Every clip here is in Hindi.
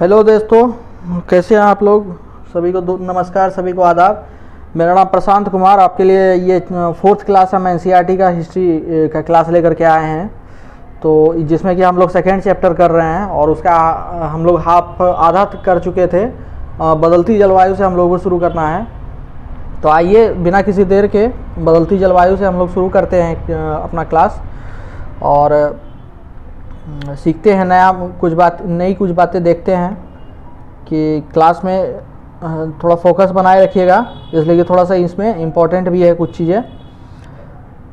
हेलो दोस्तों, कैसे हैं आप लोग। सभी को नमस्कार, सभी को आदाब। मेरा नाम प्रशांत कुमार। आपके लिए ये फोर्थ क्लास हम एनसीईआरटी का हिस्ट्री का क्लास लेकर के आए हैं, तो जिसमें कि हम लोग सेकेंड चैप्टर कर रहे हैं और उसका हम लोग आधा कर चुके थे। बदलती जलवायु से हम लोगों को शुरू करना है। तो आइए बिना किसी देर के बदलती जलवायु से हम लोग शुरू करते हैं अपना क्लास और सीखते हैं नई कुछ बातें देखते हैं कि क्लास में थोड़ा फोकस बनाए रखिएगा, इसलिए कि थोड़ा सा इसमें इम्पोर्टेंट भी है कुछ चीज़ें।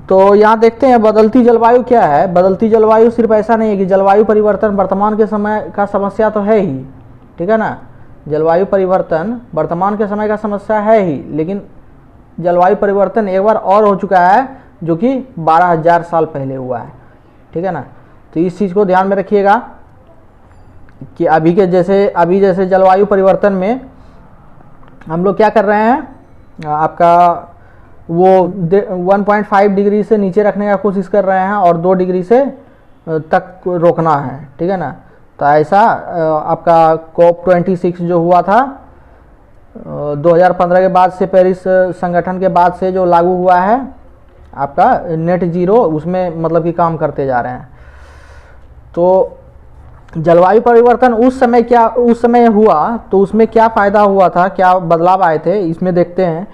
तो यहाँ देखते हैं बदलती जलवायु क्या है। बदलती जलवायु सिर्फ ऐसा नहीं है कि जलवायु परिवर्तन वर्तमान के समय का समस्या तो है ही, ठीक है ना। जलवायु परिवर्तन वर्तमान के समय का समस्या है ही, लेकिन जलवायु परिवर्तन एक बार और हो चुका है जो कि 12,000 साल पहले हुआ है, ठीक है ना। तो इस चीज़ को ध्यान में रखिएगा कि अभी जैसे जलवायु परिवर्तन में हम लोग क्या कर रहे हैं, आपका वो 1.5 डिग्री से नीचे रखने का कोशिश कर रहे हैं और 2 डिग्री से तक रोकना है, ठीक है ना। तो ऐसा आपका COP26 जो हुआ था 2015 के बाद से, पेरिस संगठन के बाद से जो लागू हुआ है आपका नेट जीरो, उसमें मतलब कि काम करते जा रहे हैं। तो जलवायु परिवर्तन उस समय हुआ तो उसमें क्या फ़ायदा हुआ था, क्या बदलाव आए थे, इसमें देखते हैं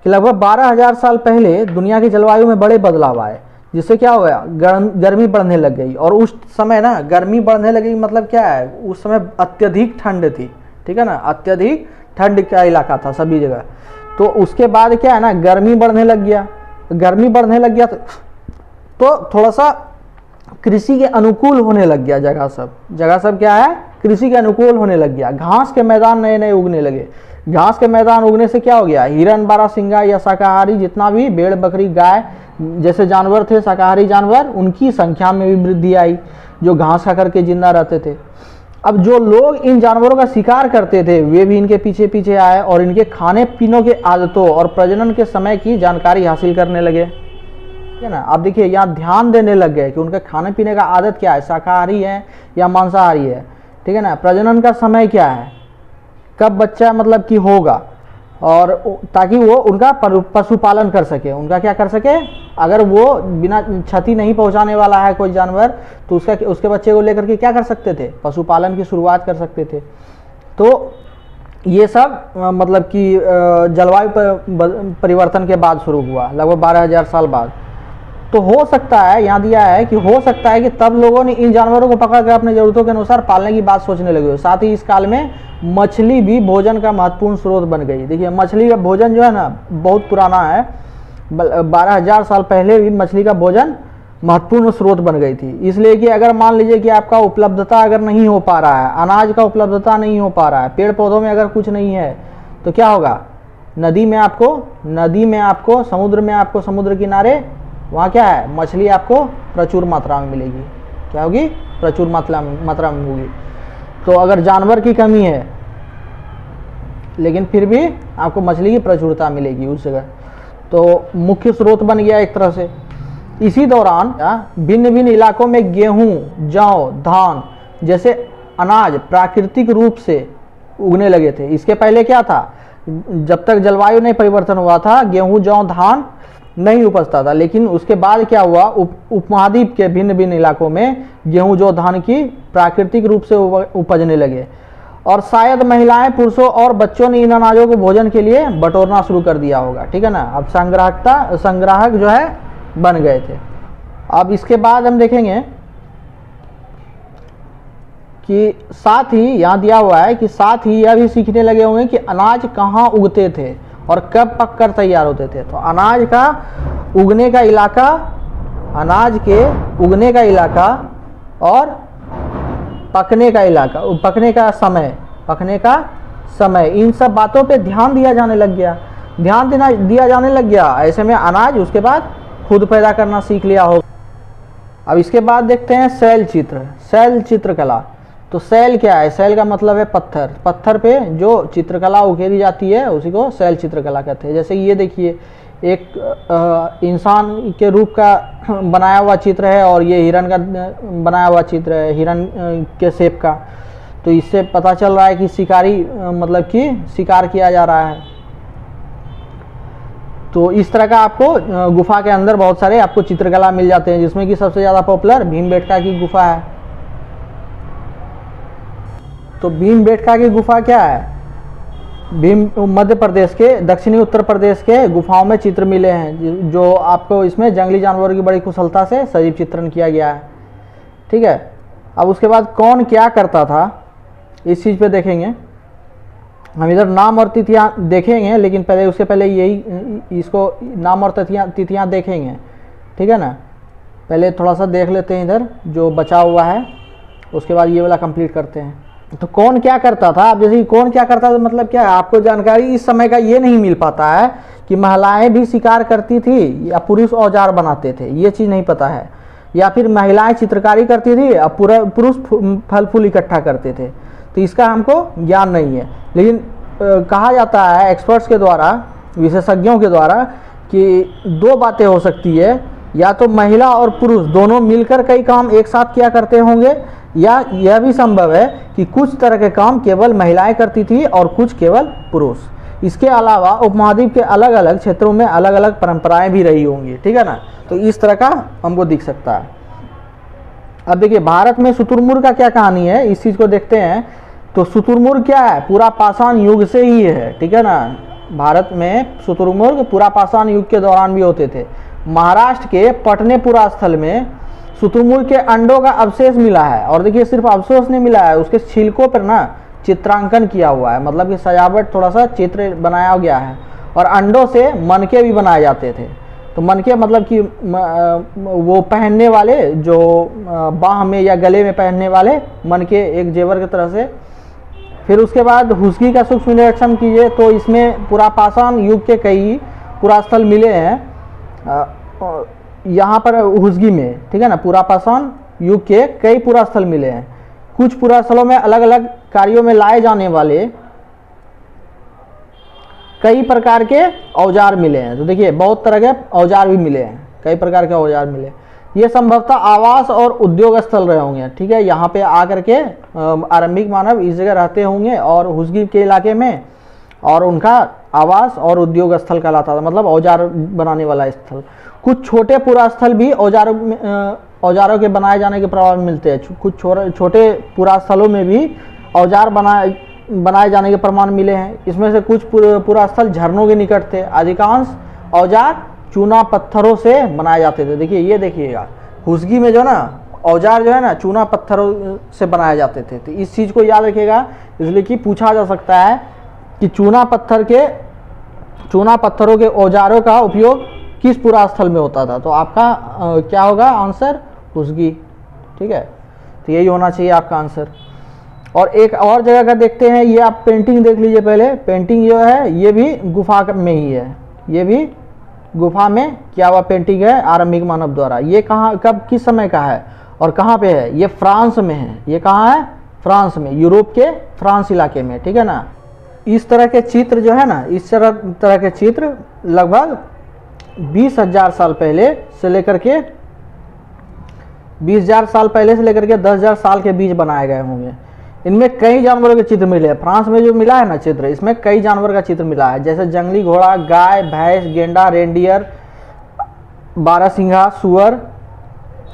कि लगभग 12,000 साल पहले दुनिया की जलवायु में बड़े बदलाव आए, जिससे क्या हो गया, गर्मी बढ़ने लग गई। और उस समय ना गर्मी बढ़ने लगी मतलब क्या है, उस समय अत्यधिक ठंड थी, ठीक है ना। अत्यधिक ठंड का इलाका था सभी जगह। तो उसके बाद क्या है ना, गर्मी बढ़ने लग गया तो थोड़ा सा कृषि के अनुकूल होने लग गया। जगह सब क्या है, कृषि के अनुकूल होने लग गया। घास के मैदान नए उगने लगे। घास के मैदान उगने से क्या हो गया, हिरन, बारहसिंगा या शाकाहारी जितना भी भेड़, बकरी, गाय जैसे जानवर थे, शाकाहारी जानवर, उनकी संख्या में भी वृद्धि आई, जो घास खा करके जिंदा रहते थे। अब जो लोग इन जानवरों का शिकार करते थे वे भी इनके पीछे पीछे आए और इनके खाने पीने के आदतों और प्रजनन के समय की जानकारी हासिल करने लगे, ठीक है ना। आप देखिए यहाँ ध्यान देने लग गए कि उनके खाने पीने का आदत क्या है, शाकाहारी है या मांसाहारी है, ठीक है ना। प्रजनन का समय क्या है, कब बच्चा मतलब कि होगा, और ताकि वो उनका पशुपालन कर सके, उनका क्या कर सके। अगर वो बिना क्षति नहीं पहुंचाने वाला है कोई जानवर, तो उसके बच्चे को लेकर के क्या कर सकते थे, पशुपालन की शुरुआत कर सकते थे। तो ये सब मतलब कि जलवायु परिवर्तन के बाद शुरू हुआ, लगभग 12,000 साल बाद। तो हो सकता है, यहाँ दिया है कि हो सकता है कि तब लोगों ने इन जानवरों को पकड़ कर अपनी ज़रूरतों के अनुसार पालने की बात सोचने लगे। साथ ही इस काल में मछली भी भोजन का महत्वपूर्ण स्रोत बन गई। देखिए मछली का भोजन जो है ना बहुत पुराना है, 12,000 साल पहले भी मछली का भोजन महत्वपूर्ण स्रोत बन गई थी। इसलिए कि अगर मान लीजिए कि आपका उपलब्धता अगर नहीं हो पा रहा है, अनाज का उपलब्धता नहीं हो पा रहा है, पेड़ पौधों में अगर कुछ नहीं है, तो क्या होगा, नदी में आपको समुद्र किनारे वहाँ क्या है, मछली आपको प्रचुर मात्रा में मिलेगी। क्या होगी, प्रचुर मात्रा में होगी। तो अगर जानवर की कमी है लेकिन फिर भी आपको मछली की प्रचुरता मिलेगी उस जगह, तो मुख्य स्रोत बन गया एक तरह से। इसी दौरान भिन्न भिन्न इलाकों में गेहूं, जौ, धान जैसे अनाज प्राकृतिक रूप से उगने लगे थे। इसके पहले क्या था, जब तक जलवायु नहीं परिवर्तन हुआ था, गेहूं, जौ, धान नहीं उपजता था। लेकिन उसके बाद क्या हुआ, उपमहाद्वीप के भिन्न भिन्न इलाकों में गेहूं, जौ, धान की प्राकृतिक रूप से उपजने लगे, और शायद महिलाएं, पुरुषों और बच्चों ने इन अनाजों को भोजन के लिए बटोरना शुरू कर दिया होगा, ठीक है ना। अब संग्राहक जो है बन गए थे। अब इसके बाद हम देखेंगे कि साथ ही यहाँ दिया हुआ है कि साथ ही यह भी सीखने लगे होंगे कि अनाज कहाँ उगते थे और कब पककर तैयार होते थे। तो अनाज का उगने का इलाका और पकने का समय, इन सब बातों पे ध्यान दिया जाने लग गया। ऐसे में अनाज उसके बाद खुद पैदा करना सीख लिया होगा। अब इसके बाद देखते हैं शैल चित्रकला। तो शैल क्या है, शैल का मतलब है पत्थर पे जो चित्रकला उकेरी जाती है उसी को शैल चित्रकला कहते हैं। जैसे ये देखिए एक इंसान के रूप का बनाया हुआ चित्र है और ये हिरन का बनाया हुआ चित्र है, हिरन के शेप का। तो इससे पता चल रहा है कि शिकारी मतलब कि शिकार किया जा रहा है। तो इस तरह का आपको गुफा के अंदर बहुत सारे आपको चित्रकला मिल जाते हैं, जिसमें कि सबसे ज़्यादा पॉपुलर भीमबेटका की गुफा है। तो भीमबेटका की गुफा क्या है? मध्य प्रदेश के दक्षिणी उत्तर प्रदेश के गुफाओं में चित्र मिले हैं, जो आपको इसमें जंगली जानवरों की बड़ी कुशलता से सजीव चित्रण किया गया है। ठीक है, अब उसके बाद कौन क्या करता था इस चीज़ पे देखेंगे। हम इधर नाम और तिथियां देखेंगे, लेकिन पहले उसके पहले यही इसको नाम और तिथियां देखेंगे। ठीक है ना, पहले थोड़ा सा देख लेते हैं इधर जो बचा हुआ है, उसके बाद ये वाला कंप्लीट करते हैं। तो कौन क्या करता था, अब जैसे कौन क्या करता था मतलब क्या है, आपको जानकारी इस समय का ये नहीं मिल पाता है कि महिलाएं भी शिकार करती थी या पुरुष औजार बनाते थे, ये चीज़ नहीं पता है। या फिर महिलाएं चित्रकारी करती थी और पुरुष फल फूल इकट्ठा करते थे, तो इसका हमको ज्ञान नहीं है। लेकिन कहा जाता है एक्सपर्ट्स के द्वारा, विशेषज्ञों के द्वारा, कि दो बातें हो सकती है, या तो महिला और पुरुष दोनों मिलकर कई काम एक साथ किया करते होंगे, या यह भी संभव है कि कुछ तरह के काम केवल महिलाएं करती थी और कुछ केवल पुरुष। इसके अलावा उपमहाद्वीप के अलग अलग क्षेत्रों में अलग अलग परंपराएं भी रही होंगी। ठीक है ना, तो इस तरह का हमको दिख सकता है। अब देखिए भारत में शुतुरमुर्ग का क्या कहानी है, इस चीज़ को देखते हैं। तो शुतुरमुर्ग क्या है, पूरा पाषाण युग से ही है। ठीक है ना, भारत में शुतुरमुर्ग पूरा पाषाण युग के दौरान भी होते थे। महाराष्ट्र के पटनेपुरा स्थल में शुतुरमुर्ग के अंडों का अवशेष मिला है, और देखिए सिर्फ अवशेष नहीं मिला है, उसके छिलकों पर ना चित्रांकन किया हुआ है, मतलब कि सजावट थोड़ा सा चित्र बनाया गया है। और अंडों से मनके भी बनाए जाते थे। तो मनके मतलब कि वो पहनने वाले जो बाह में या गले में पहनने वाले मनके, एक जेवर की तरह से। फिर उसके बाद हुस्गी का सूक्ष्म निरीक्षण कीजिए, तो इसमें पूरा पाषाण युग के कई पुरास्थल मिले हैं यहाँ पर हुस्गी में। ठीक है ना, पूरा पाषाण युग के कई पुरास्थल मिले हैं। कुछ पुरास्थलों में अलग अलग कार्यों में लाए जाने वाले कई प्रकार के औजार मिले हैं। तो देखिए बहुत तरह के औजार भी मिले हैं, कई प्रकार के औजार मिले। ये संभवतः आवास और उद्योग स्थल रहे होंगे। ठीक है, यहाँ पे आकर के आरंभिक मानव इस जगह रहते होंगे और हुस्गी के इलाके में, और उनका आवास और उद्योग स्थल कहलाता था, मतलब औजार बनाने वाला स्थल। कुछ छोटे पुरास्थल भी औजारों के बनाए जाने के प्रभाव मिलते हैं। कुछ छोटे पुरास्थलों में भी औजार बनाए जाने के प्रमाण मिले हैं। इसमें से कुछ पुरास्थल झरनों के निकट थे। अधिकांश औजार चूना पत्थरों से बनाए जाते थे। देखिए ये देखिएगा, हुस्गी में जो ना औजार जो है ना चूना पत्थरों से बनाए जाते थे। तो इस चीज़ को याद रखिएगा, इसलिए कि पूछा जा सकता है कि चूना पत्थरों के औजारों का उपयोग किस पुरास्थल में होता था। तो आपका क्या होगा आंसर, हुस्गी। ठीक है, तो यही होना चाहिए आपका आंसर। और एक और जगह का देखते हैं, ये आप पेंटिंग देख लीजिए पहले। पेंटिंग जो है ये भी गुफा में ही है, ये भी गुफा में क्या हुआ पेंटिंग है आरंभिक मानव द्वारा। ये कहाँ, कब, किस समय का है और कहाँ पे है? ये फ्रांस में है। ये कहाँ है? फ्रांस में, यूरोप के फ्रांस इलाके में। ठीक है ना, इस तरह के चित्र जो है ना, इस तरह के चित्र लगभग 20,000 साल पहले से लेकर के 20,000 साल पहले से लेकर के 10,000 साल के बीच बनाए गए होंगे। इनमें कई जानवरों के चित्र मिले हैं। फ्रांस में जो मिला है ना चित्र, इसमें कई जानवर का चित्र मिला है, जैसे जंगली घोड़ा, गाय, भैंस, गेंडा, रेंडियर, बारहसिंघा, सुअर,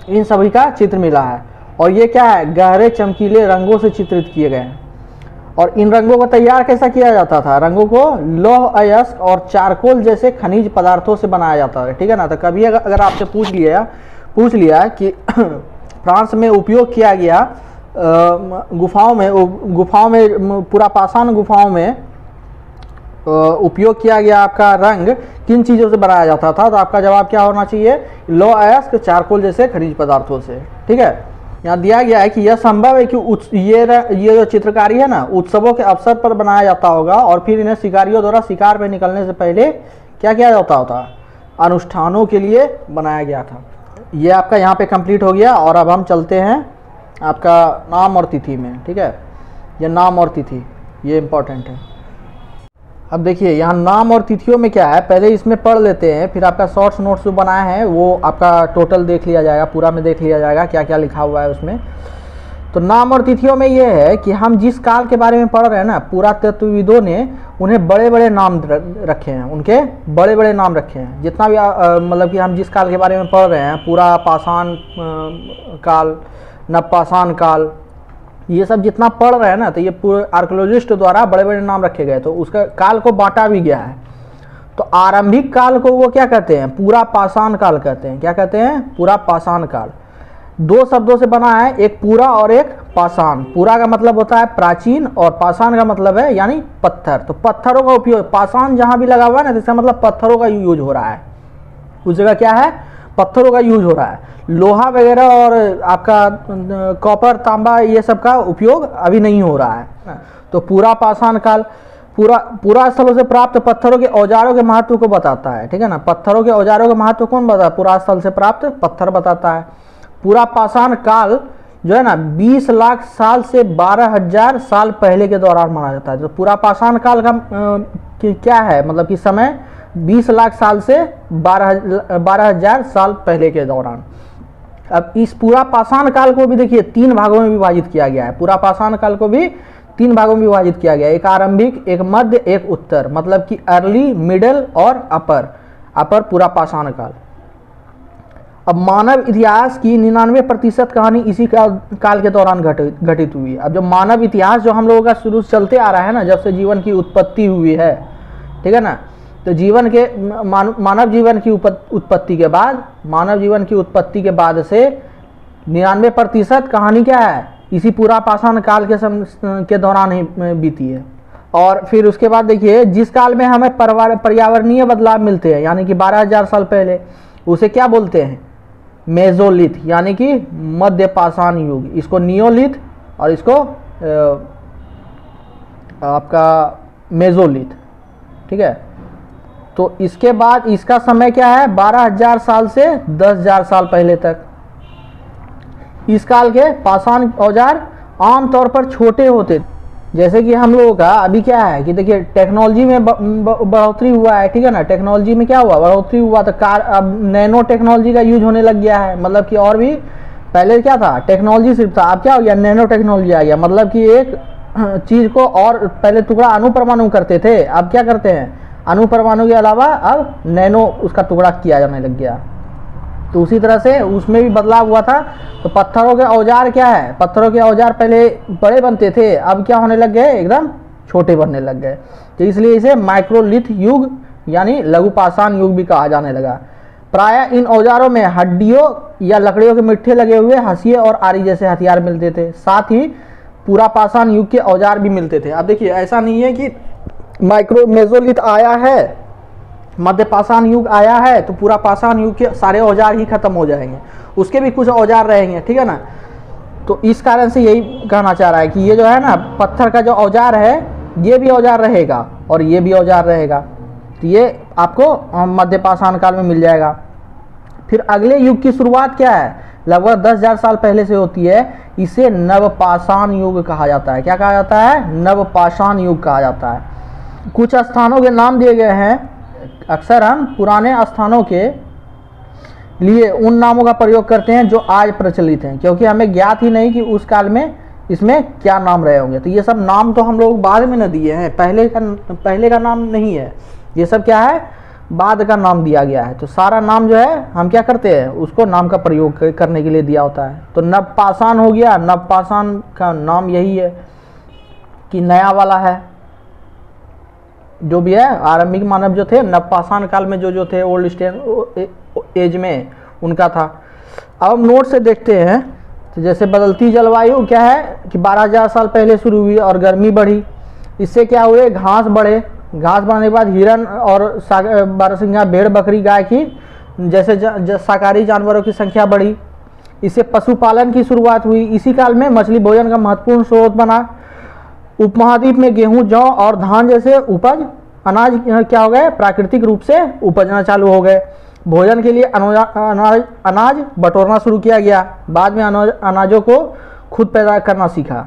इन सभी का चित्र मिला है। और ये क्या है, गहरे चमकीले रंगों से चित्रित किए गए हैं। और इन रंगों को तैयार कैसा किया जाता था? रंगों को लौह अयस्क और चारकोल जैसे खनिज पदार्थों से बनाया जाता है। ठीक है ना, तो कभी अगर आपसे पूछ लिया कि फ्रांस में उपयोग किया गया गुफाओं में पूरा पाषाण गुफाओं में उपयोग किया गया आपका रंग किन चीज़ों से बनाया जाता था, तो आपका जवाब क्या होना चाहिए? लौह अयस्क, चारकोल जैसे खनिज पदार्थों से। ठीक है, यहाँ दिया गया है कि यह संभव है कि ये जो चित्रकारी है ना उत्सवों के अवसर पर बनाया जाता होगा, और फिर इन्हें शिकारियों द्वारा शिकार पर निकलने से पहले क्या किया जाता होता, अनुष्ठानों के लिए बनाया गया था। ये आपका यहाँ पे कंप्लीट हो गया। और अब हम चलते हैं आपका नाम और तिथि में। ठीक है, ये नाम और तिथि ये इम्पोर्टेंट है। अब देखिए यहाँ नाम और तिथियों में क्या है, पहले इसमें पढ़ लेते हैं, फिर आपका शॉर्ट्स नोट्स जो बनाया है वो आपका टोटल देख लिया जाएगा, पूरा में देख लिया जाएगा क्या क्या लिखा हुआ है उसमें। तो नाम और तिथियों में ये है कि हम जिस काल के बारे में पढ़ रहे हैं ना, पुरातत्वविदों ने उन्हें बड़े बड़े नाम रखे हैं, उनके बड़े बड़े नाम रखे हैं। जितना भी मतलब कि हम जिस काल के बारे में पढ़ रहे हैं, पूरा पाषाण काल, नवपाषाण काल, ये सब जितना पढ़ रहे हैं ना, तो ये पूरे आर्कियोलॉजिस्ट द्वारा बड़े बड़े नाम रखे गए, तो उसका काल को बांटा भी गया है। तो आरंभिक काल को वो क्या कहते हैं? पूरा पाषाण काल कहते हैं। क्या कहते हैं? पूरा पाषाण काल। दो शब्दों से बना है, एक पूरा और एक पाषाण। पूरा का मतलब होता है प्राचीन और पाषाण का मतलब है यानी पत्थर। तो पत्थरों का उपयोग, पाषाण जहां भी लगा हुआ है ना, तो इसका मतलब पत्थरों का यूज हो रहा है। उस जगह क्या है? पत्थरों का यूज हो रहा है। लोहा वगैरह और आपका कॉपर, तांबा, ये सब का उपयोग अभी नहीं हो रहा है। तो पूरा पाषाण काल पूरा स्थलों से प्राप्त पत्थरों के औजारों के महत्व को बताता है। ठीक है ना? पत्थरों के औजारों के महत्व कौन बताता है? पूरा स्थल से प्राप्त पत्थर बताता है। पूरा पाषाण काल जो है ना 20 लाख साल से 12,000 साल पहले के दौरान माना जाता है। तो पूरा पाषाण काल का क्या है? मतलब कि समय 20 लाख साल से 12,000 साल पहले के दौरान। अब इस पूरा पाषाण काल को भी देखिए 3 भागों में विभाजित किया गया है। पूरा पाषाण काल को भी 3 भागों में विभाजित किया गया है, एक आरंभिक, एक मध्य, एक उत्तर, मतलब कि अर्ली, मिडल और अपर पूरा पाषाण काल। अब मानव इतिहास की 99% कहानी इसी काल के दौरान घटित हुई है। अब जो मानव इतिहास जो हम लोगों का शुरू से चलते आ रहा है ना, जब से जीवन की उत्पत्ति हुई है, ठीक है ना, तो जीवन के मानव जीवन की उत्पत्ति के बाद, मानव जीवन की उत्पत्ति के बाद से 99% कहानी क्या है? इसी पूरा पाषाण काल के दौरान ही बीती है। और फिर उसके बाद देखिए, जिस काल में हमें पर्यावरणीय बदलाव मिलते हैं, यानी कि 12,000 साल पहले, उसे क्या बोलते हैं? मेसोलिथ, यानी कि मध्य पाषाण युग। इसको नियोलिथ और इसको आपका मेसोलिथ। ठीक है? तो इसके बाद इसका समय क्या है? 12,000 साल से 10,000 साल पहले तक। इस काल के पाषाण औजार आमतौर पर छोटे होते, जैसे कि हम लोगों का अभी क्या है कि देखिए टेक्नोलॉजी में बढ़ोतरी हुआ है। ठीक है ना? टेक्नोलॉजी में क्या हुआ? बढ़ोतरी हुआ। तो अब नैनो टेक्नोलॉजी का यूज होने लग गया है। मतलब कि और भी पहले क्या था? टेक्नोलॉजी सिर्फ था, अब क्या हो गया? नैनो टेक्नोलॉजी आ गया। मतलब कि एक चीज़ को, और पहले टुकड़ा अणुपरमाणु करते थे, अब क्या करते हैं? अणुपरमाणु के अलावा अब नैनो उसका टुकड़ा किया जाने लग गया। तो उसी तरह से उसमें भी बदलाव हुआ था। तो पत्थरों के औजार क्या है? पत्थरों के औजार पहले बड़े बनते थे, अब क्या होने लग गए? एकदम छोटे बनने लग गए। तो इसलिए इसे माइक्रोलिथ युग यानी लघु पाषाण युग भी कहा जाने लगा। प्रायः इन औजारों में हड्डियों या लकड़ियों के मिट्ठे लगे हुए हंसिये और आरी जैसे हथियार मिलते थे। साथ ही पूरा पाषाण युग के औजार भी मिलते थे। अब देखिए, ऐसा नहीं है कि मेसोलिथ आया है, मध्य पाषाण युग आया है तो पूरा पाषाण युग के सारे औजार ही खत्म हो जाएंगे, उसके भी कुछ औजार रहेंगे। ठीक है ना? तो इस कारण से यही कहना चाह रहा है कि ये जो है ना, पत्थर का जो औजार है, ये भी औजार रहेगा और ये भी औजार रहेगा। तो ये आपको मध्य पाषाण काल में मिल जाएगा। फिर अगले युग की शुरुआत क्या है? लगभग 10,000 साल पहले से होती है। इसे नवपाषाण युग कहा जाता है। क्या कहा जाता है? नवपाषाण युग कहा जाता है। कुछ स्थानों के नाम दिए गए हैं। अक्सर हम पुराने स्थानों के लिए उन नामों का प्रयोग करते हैं जो आज प्रचलित हैं, क्योंकि हमें ज्ञात ही नहीं कि उस काल में इसमें क्या नाम रहे होंगे। तो ये सब नाम तो हम लोग बाद में न दिए हैं, पहले का नाम नहीं है। ये सब क्या है? बाद का नाम दिया गया है। तो सारा नाम जो है हम क्या करते हैं? उसको नाम का प्रयोग करने के लिए दिया होता है। तो नवपाषाण हो गया। नवपाषाण का नाम यही है कि नया वाला है। जो भी है, आरंभिक मानव जो थे, नवपाषाण काल में जो थे, ओल्ड स्टेन एज में, उनका था। अब हम नोट से देखते हैं। तो जैसे बदलती जलवायु क्या है कि 12,000 साल पहले शुरू हुई और गर्मी बढ़ी। इससे क्या हुए? घास बढ़े। घास बढ़ने के बाद हिरन और बारहसिंगा, भेड़, बकरी, गाय की जैसे शाकाहारी जानवरों की संख्या बढ़ी। इससे पशुपालन की शुरुआत हुई। इसी काल में मछली भोजन का महत्वपूर्ण स्रोत बना। उपमहाद्वीप में गेहूं, जौ और धान जैसे उपज, अनाज क्या हो गए? प्राकृतिक रूप से उपजना चालू हो गए। भोजन के लिए अनाज बटोरना शुरू किया गया। बाद में अनाजों को खुद पैदा करना सीखा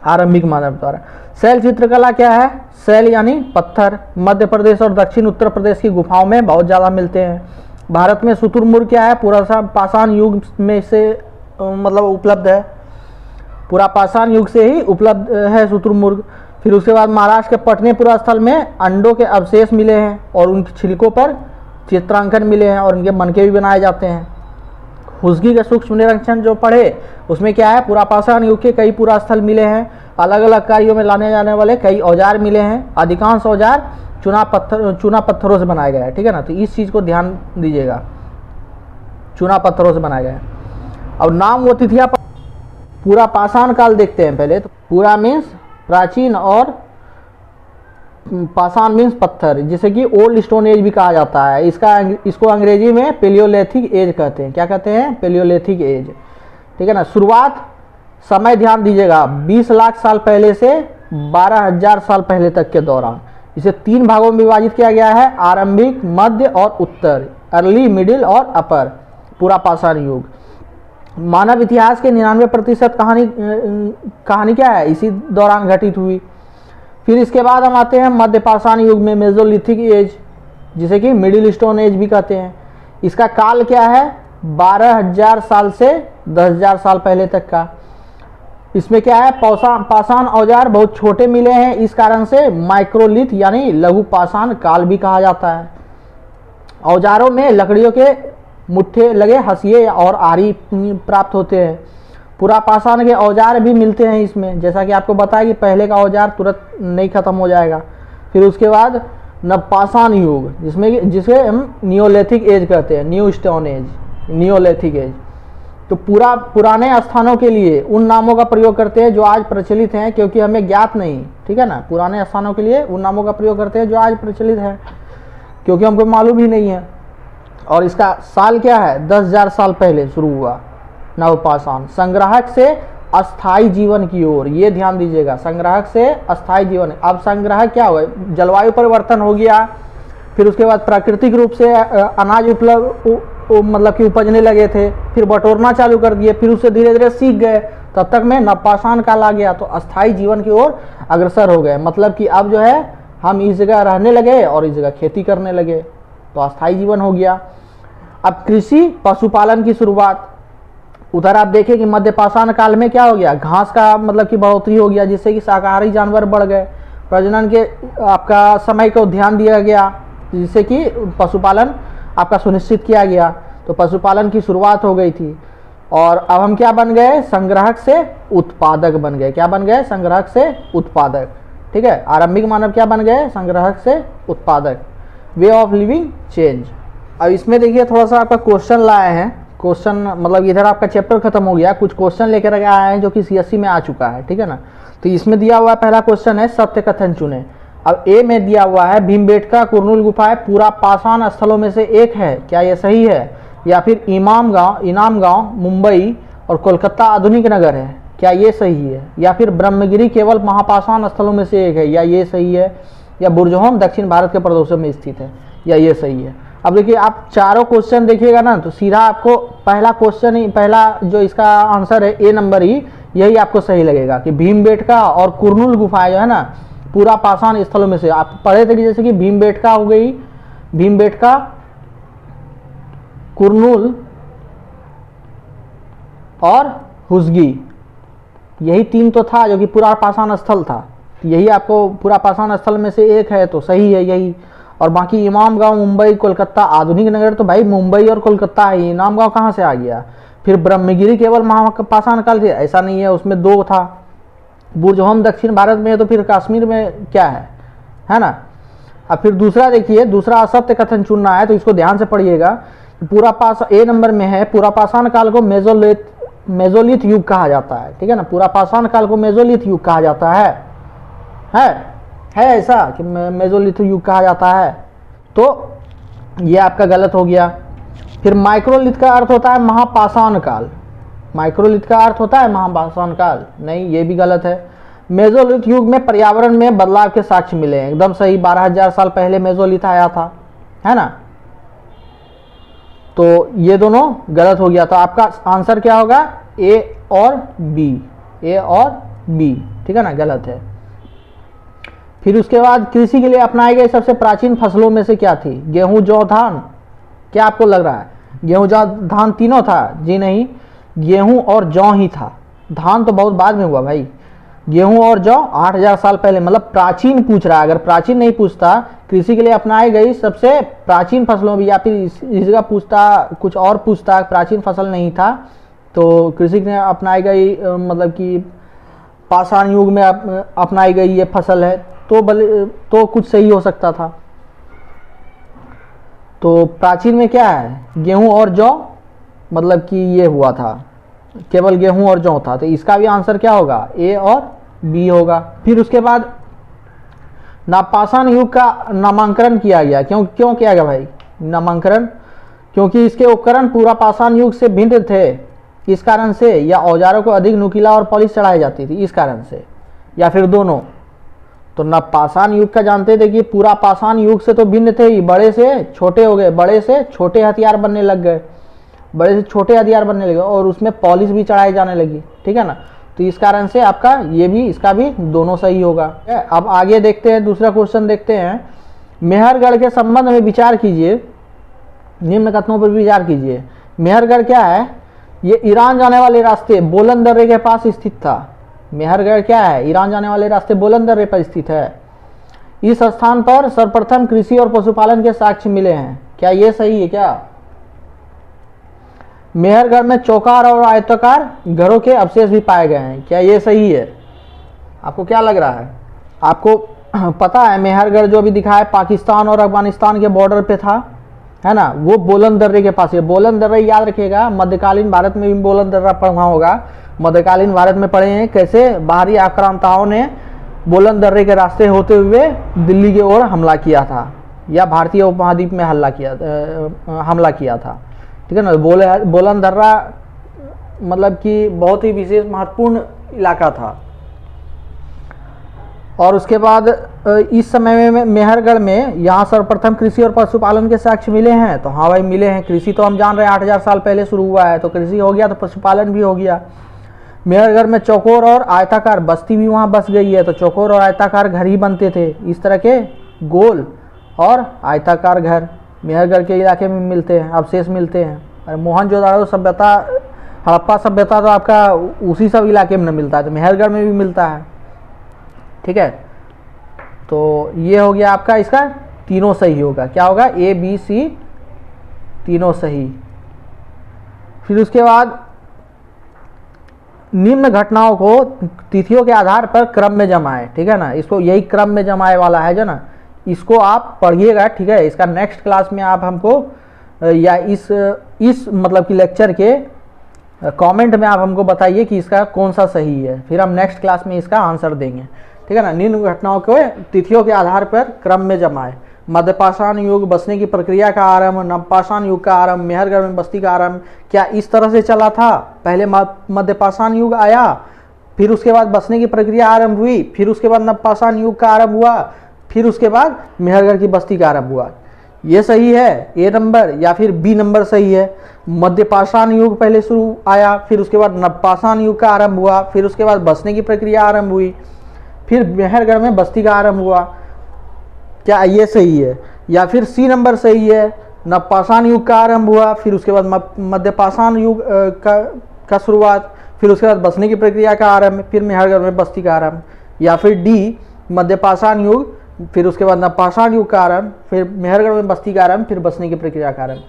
आरंभिक मानव द्वारा। शैल चित्रकला क्या है? शैल यानी पत्थर। मध्य प्रदेश और दक्षिण उत्तर प्रदेश की गुफाओं में बहुत ज़्यादा मिलते हैं। भारत में शुतुरमुर्ग क्या है? पूरा पाषाण युग में से मतलब उपलब्ध है। पुरापाषाण युग से ही उपलब्ध है शुतुरमुर्ग। फिर उसके बाद महाराष्ट्र के पटनेपुरा स्थल में अंडों के अवशेष मिले हैं और उनके छिलकों पर चित्रांकन मिले हैं और उनके मनके भी बनाए जाते हैं। हुस्गी का सूक्ष्म निरीक्षण जो पढ़े उसमें क्या है, पुरापाषाण युग के कई पुरास्थल मिले हैं, अलग अलग कार्यों में लाने जाने वाले कई औजार मिले हैं। अधिकांश औजार चूना पत्थरों से बनाए गए हैं, ठीक है ना। तो इस चीज़ को ध्यान दीजिएगा, चूना पत्थरों से बनाए गए हैं। अब नाम व तिथियां पुरापाषाण काल देखते हैं पहले। तो पुरा मीन्स प्राचीन और पाषाण मीन्स पत्थर, जिसे कि ओल्ड स्टोन एज भी कहा जाता है। इसको अंग्रेजी में पेलियोलिथिक एज कहते हैं। क्या कहते हैं? पेलियोलिथिक एज, ठीक है ना। शुरुआत समय ध्यान दीजिएगा, 20 लाख साल पहले से 12,000 साल पहले तक के दौरान। इसे 3 भागों में विभाजित किया गया है, आरंभिक, मध्य और उत्तर, अर्ली, मिडिल और अपर पुरापाषाण युग। मानव इतिहास के 99% कहानी क्या है, इसी दौरान घटित हुई। फिर इसके बाद हम आते हैं मध्यपाषाण युग में, मेसोलिथिक एज, जिसे कि मिडिल स्टोन एज भी कहते हैं। इसका काल क्या है, 12,000 साल से 10,000 साल पहले तक का। इसमें क्या है, पाषाण औजार बहुत छोटे मिले हैं, इस कारण से माइक्रोलिथ यानी लघु पाषाण काल भी कहा जाता है। औजारों में लकड़ियों के मुट्ठे लगे हंसिए और आरी प्राप्त होते हैं। पुरापाषाण के औजार भी मिलते हैं इसमें, जैसा कि आपको बताया कि पहले का औजार तुरंत नहीं खत्म हो जाएगा। फिर उसके बाद नवपाषाण युग, जिसे हम नियोलिथिक एज कहते हैं, new stone age, Neolithic age. तो पुराने स्थानों के लिए उन नामों का प्रयोग करते हैं जो आज प्रचलित हैं, क्योंकि हमें ज्ञात नहीं, ठीक है ना। पुराने स्थानों के लिए उन नामों का प्रयोग करते हैं जो आज प्रचलित है, क्योंकि हमको मालूम ही नहीं है। और इसका साल क्या है, 10,000 साल पहले शुरू हुआ नवपाषाण। संग्राहक से अस्थायी जीवन की ओर, ये ध्यान दीजिएगा, संग्राहक से अस्थायी जीवन। अब संग्राहक क्या हुआ, जलवायु परिवर्तन हो गया, फिर उसके बाद प्राकृतिक रूप से अनाज मतलब कि उपजने लगे थे, फिर बटोरना चालू कर दिए, फिर उससे धीरे धीरे सीख गए, तब तक में नवपाषाण काल आ गया। तो अस्थायी जीवन की ओर अग्रसर हो गए, मतलब कि अब जो है हम इस जगह रहने लगे और इस जगह खेती करने लगे, तो अस्थायी जीवन हो गया। अब कृषि पशुपालन की शुरुआत, उधर आप देखें कि मध्यपाषाण काल में क्या हो गया, घास का मतलब कि बढ़ोतरी हो गया, जिससे कि शाकाहारी जानवर बढ़ गए। प्रजनन के आपका समय को ध्यान दिया गया, जिससे कि पशुपालन आपका सुनिश्चित किया गया। तो पशुपालन की शुरुआत हो गई थी। और अब हम क्या बन गए, संग्राहक से उत्पादक बन गए। क्या बन गए, संग्राहक से उत्पादक, ठीक है। आरंभिक मानव क्या बन गए, संग्राहक से उत्पादक। Way of living change. अब इसमें देखिए थोड़ा सा आपका क्वेश्चन लाए हैं, क्वेश्चन मतलब इधर आपका चैप्टर खत्म हो गया, कुछ क्वेश्चन लेकर आए हैं जो कि CSC में आ चुका है, ठीक है ना। तो इसमें दिया हुआ पहला क्वेश्चन है, सत्य कथन चुने। अब ए में दिया हुआ है, भीमबेटका कुरनूल गुफाएं पुरापाषाण स्थलों में से एक है, क्या ये सही है? या फिर इनाम गांव मुंबई और कोलकाता आधुनिक नगर है, क्या ये सही है? या फिर ब्रह्मगिरी केवल महापाषाण स्थलों में से एक है, या ये सही है? या बुर्जहोम दक्षिण भारत के प्रदेशों में स्थित है, या ये सही है? अब देखिए आप चारों क्वेश्चन देखिएगा ना, तो सीधा आपको पहला क्वेश्चन ही, पहला जो इसका आंसर है ए नंबर ही, यही आपको सही लगेगा कि भीमबेटका और कुरनूल गुफाएं जो है ना पुरापाषाण स्थलों में से। आप पढ़े थे कि जैसे कि भीमबेटका हो गई, भीमबेटका, कुरनूल और हुस्गी, यही 3 तो था जो कि पुरापाषाण स्थल था। यही आपको पुरापाषाण स्थल में से एक है, तो सही है यही। और बाकी इमाम गांव मुंबई कोलकाता आधुनिक नगर, तो भाई मुंबई और कोलकाता है, इमाम गांव कहाँ से आ गया? फिर ब्रह्मगिरी केवल महापाषाण काल से, ऐसा नहीं है, उसमें 2 था। बुर्जहोम दक्षिण भारत में है, तो फिर कश्मीर में क्या है ना। अब फिर दूसरा देखिए, दूसरा असत्य कथन चुनना है, तो इसको ध्यान से पढ़िएगा। पुरापाषाण ए नंबर में है, पुरापाषाण काल को मेसोलिथ युग कहा जाता है, ठीक है ना। पुरापाषाण काल को मेसोलिथ युग कहा जाता है ऐसा कि मेसोलिथ युग कहा जाता है, तो ये आपका गलत हो गया। फिर माइक्रोलिथ का अर्थ होता है महापाषाण काल, माइक्रोलिथ का अर्थ होता है महापाषाण काल, नहीं, ये भी गलत है। मेसोलिथ युग में पर्यावरण में बदलाव के साक्ष्य मिले हैं, एकदम सही, 12,000 साल पहले मेसोलिथ आया था, है ना। तो ये दोनों गलत हो गया, तो आपका आंसर क्या होगा, ए और बी, ठीक है ना, गलत है। फिर उसके बाद कृषि के लिए अपनाए गए सबसे प्राचीन फसलों में से क्या थी? गेहूं, जौ, धान। क्या आपको लग रहा है गेहूं, जौ, धान तीनों था? जी नहीं, गेहूं और जौ ही था। धान तो बहुत बाद में हुआ भाई। गेहूं और जौ 8000 साल पहले, मतलब प्राचीन पूछ रहा है। अगर प्राचीन नहीं पूछता, कृषि के लिए अपनाई गई सबसे प्राचीन फसलों भी, या फिर इस जगह पूछता कुछ और पूछता, प्राचीन फसल नहीं था तो कृषि ने अपनाई गई मतलब कि पाषाण युग में अपनाई गई ये फसल है, तो कुछ सही हो सकता था। तो प्राचीन में क्या है, गेहूं और जौ, मतलब कि ये हुआ था, केवल गेहूं और जौ था। तो इसका भी आंसर क्या होगा, ए और बी होगा। फिर उसके बाद नवपाषाण युग का नामांकन किया गया। क्यों किया गया भाई नामांकन? क्योंकि इसके उपकरण पूरा पाषाण युग से भिन्न थे, इस कारण से, या औजारों को अधिक नुकीला और पॉलिश चढ़ाई जाती थी इस कारण से, या फिर दोनों। तो नवपाषाण युग का जानते थे कि पूरा पाषाण युग से तो भिन्न थे ही, बड़े से छोटे हो गए, बड़े से छोटे हथियार बनने लग गए, बड़े से छोटे हथियार बनने लगे, और उसमें पॉलिश भी चढ़ाई जाने लगी, ठीक है ना। तो इस कारण से आपका ये भी, इसका भी दोनों सही होगा। अब आगे देखते हैं, दूसरा क्वेश्चन देखते हैं। मेहरगढ़ के संबंध में विचार कीजिए, निम्न कथनों पर विचार कीजिए। मेहरगढ़ क्या है, ये ईरान जाने वाले रास्ते बोलन दर्रे के पास स्थित था। मेहरगढ़ क्या है, ईरान जाने वाले रास्ते बोलन दर्रे पर स्थित है। इस स्थान पर सर्वप्रथम कृषि और पशुपालन के साक्ष्य मिले हैं। क्या ये सही है क्या? मेहरगढ़ में चौकार और आयताकार घरों के अवशेष भी पाए गए हैं। क्या ये सही है? आपको क्या लग रहा है? आपको पता है मेहरगढ़ जो अभी दिखा है पाकिस्तान और अफगानिस्तान के बॉर्डर पे था, है ना, वो बोलन दर्रे के पास है। बोलन दर्रे याद रखिएगा, मध्यकालीन भारत में भी बोलन दर्रा पढ़ा होगा, मध्यकालीन भारत में पढ़े हैं कैसे बाहरी आक्रांताओं ने बोलन दर्रे के रास्ते होते हुए दिल्ली की ओर हमला किया था, या भारतीय उपमहाद्वीप में हमला किया था, ठीक है ना। बोलन दर्रा मतलब कि बहुत ही विशेष महत्वपूर्ण इलाका था। और उसके बाद इस समय में मेहरगढ़ में यहाँ सर्वप्रथम कृषि और पशुपालन के साक्ष्य मिले हैं। तो हाँ भाई मिले हैं। कृषि तो हम जान रहे हैं 8000 साल पहले शुरू हुआ है, तो कृषि हो गया तो पशुपालन भी हो गया। मेहरगढ़ में चौकोर और आयताकार बस्ती भी वहाँ बस गई है, तो चौकोर और आयताकार घर ही बनते थे, इस तरह के गोल और आयताकार घर मेहरगढ़ के इलाके में मिलते हैं, अवशेष मिलते हैं। और मोहनजोदाड़ो सभ्यता, हड़प्पा सभ्यता तो आपका उसी सब इलाके में मिलता है, तो मेहरगढ़ में भी मिलता है, ठीक है। तो ये हो गया आपका, इसका तीनों सही होगा। क्या होगा, ए बी सी तीनों सही। फिर उसके बाद निम्न घटनाओं को तिथियों के आधार पर क्रम में जमाएं, ठीक है ना। इसको यही क्रम में जमाए वाला है जो ना, इसको आप पढ़िएगा, ठीक है। इसका नेक्स्ट क्लास में आप हमको या इस मतलब कि लेक्चर के कमेंट में आप हमको बताइए कि इसका कौन सा सही है, फिर हम नेक्स्ट क्लास में इसका आंसर देंगे, ठीक है ना। निम्न घटनाओं को तिथियों के आधार पर क्रम में जमाए। मध्यपाषाण युग, बसने की प्रक्रिया का आरंभ, नवपाषाण युग का आरंभ, मेहरगढ़ में बस्ती का आरंभ, क्या इस तरह से चला था? पहले मध्यपाषाण युग आया, फिर उसके बाद बसने की प्रक्रिया आरंभ हुई, फिर उसके बाद नवपाषाण युग का आरंभ हुआ, फिर उसके बाद मेहरगढ़ की बस्ती का आरंभ हुआ। ये सही है ए नंबर, या फिर बी नंबर सही है? मध्यपाषाण युग पहले शुरू आया, फिर उसके बाद नवपाषाण युग का आरंभ हुआ, फिर उसके बाद बसने की प्रक्रिया आरंभ हुई, फिर मेहरगढ़ में बस्ती का आरंभ हुआ। क्या ये सही है? या फिर सी नंबर सही है, नवपाषाण युग का आरंभ हुआ, फिर उसके बाद मध्यपाषाण युग का शुरुआत, फिर उसके बाद बसने की प्रक्रिया का आरंभ, फिर मेहरगढ़ में बस्ती का आरंभ। या फिर डी मध्यपाषाण युग, फिर उसके बाद नवपाषाण युग का आरंभ, फिर मेहरगढ़ में बस्ती का आरंभ, फिर बसने की प्रक्रिया का आरंभ।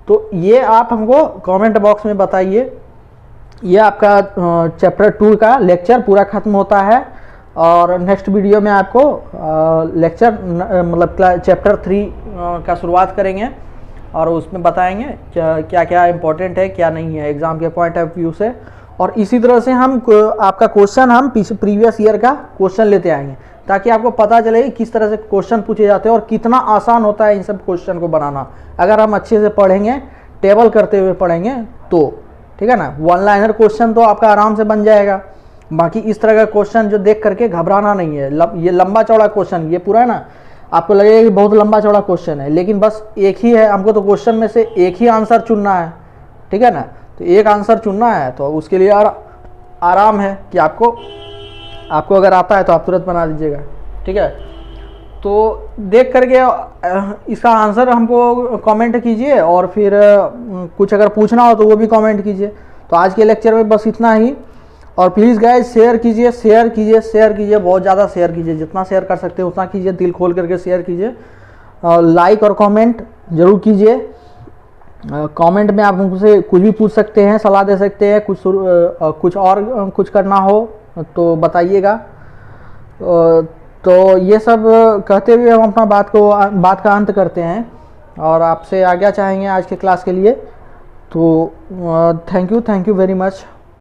तो ये आप हमको कमेंट बॉक्स में बताइए। ये आपका चैप्टर 2 का लेक्चर पूरा खत्म होता है, और नेक्स्ट वीडियो में आपको लेक्चर मतलब चैप्टर 3 का शुरुआत करेंगे, और उसमें बताएंगे क्या क्या इम्पोर्टेंट है, क्या नहीं है एग्ज़ाम के पॉइंट ऑफ व्यू से। और इसी तरह से हम आपका क्वेश्चन हम प्रीवियस ईयर का क्वेश्चन लेते आएंगे, ताकि आपको पता चले कि किस तरह से क्वेश्चन पूछे जाते हैं और कितना आसान होता है इन सब क्वेश्चन को बनाना, अगर हम अच्छे से पढ़ेंगे, टेबल करते हुए पढ़ेंगे तो, ठीक है ना। वन लाइनर क्वेश्चन तो आपका आराम से बन जाएगा, बाकी इस तरह का क्वेश्चन जो देख करके घबराना नहीं है। ये लंबा चौड़ा क्वेश्चन, ये पूरा है ना, आपको लगेगा कि बहुत लंबा चौड़ा क्वेश्चन है, लेकिन बस एक ही है, हमको तो क्वेश्चन में से एक ही आंसर चुनना है, ठीक है ना। तो एक आंसर चुनना है, तो उसके लिए आराम है कि आपको अगर आता है तो आप तुरंत बना दीजिएगा, ठीक है। तो देख करके इसका आंसर हमको कमेंट कीजिए, और फिर कुछ अगर पूछना हो तो वो भी कमेंट कीजिए। तो आज के लेक्चर में बस इतना ही, और प्लीज़ गाइस शेयर कीजिए, शेयर कीजिए, शेयर कीजिए, बहुत ज़्यादा शेयर कीजिए, जितना शेयर कर सकते हैं उतना कीजिए, दिल खोल करके शेयर कीजिए। लाइक और कमेंट जरूर कीजिए। कमेंट में आप मुझसे कुछ भी पूछ सकते हैं, सलाह दे सकते हैं, कुछ और कुछ करना हो तो बताइएगा। तो ये सब कहते हुए हम अपना बात का अंत करते हैं और आपसे आज्ञा चाहेंगे आज के क्लास के लिए। तो थैंक यू वेरी मच।